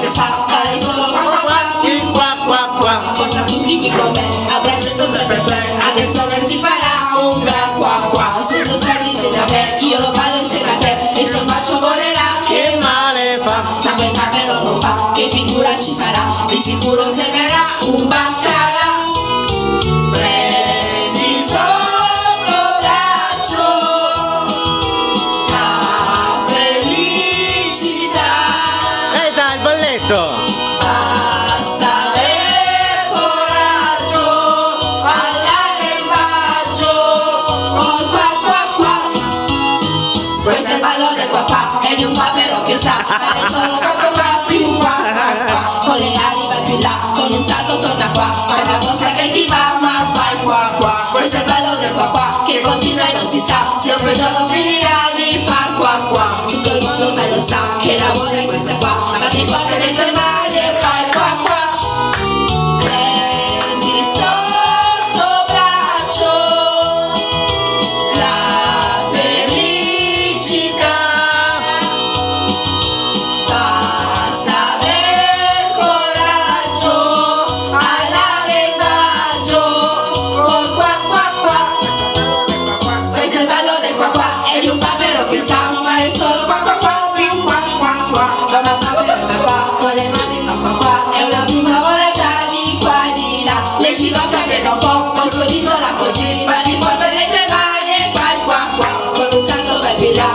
che sa fare solo qua qua qua. Il qua qua qua. Forza tutti qui con me, abbracciato 3x3. Attenzione, si farà un gran qua qua. Se tu stai insieme a me, io lo ballo insieme a te. E se un bacio volerà, Che male fa? ma quel capello non fa, che figura ci farà? Di sicuro sembrerà un baccalà. Prendi sotto braccio la felicità. Dai, il bolletto! Basta aver coraggio, all'arrembaggio, col qua qua qua. Questo è il ballo del qua qua, è di un papero che sa fare solo qua qua qua, più qua qua qua. Con le ali vai più là, con un salto torna qua. Fai la cosa che ti va, ma fai qua qua. Questo è il ballo del qua qua, che continua e non si sa se un giorno finirà di far qua qua. Tutto il mondo me lo sa, che la vuole questa qua. Batti forte le tue mani e fai qua qua. Prendi sotto braccio la felicità. Basta aver coraggio all'arrembaggio col qua qua qua. Questo è il ballo del qua qua, è di un papero che sa fare solo qua qua qua, più qua qua qua. Fa ma qua, con le mani fa qua qua, è una prima volata di qua e di là. Le ginocchia piega un po', con scodizzola così, va di forte le tue mani e fai qua qua. Con un salto vai più là.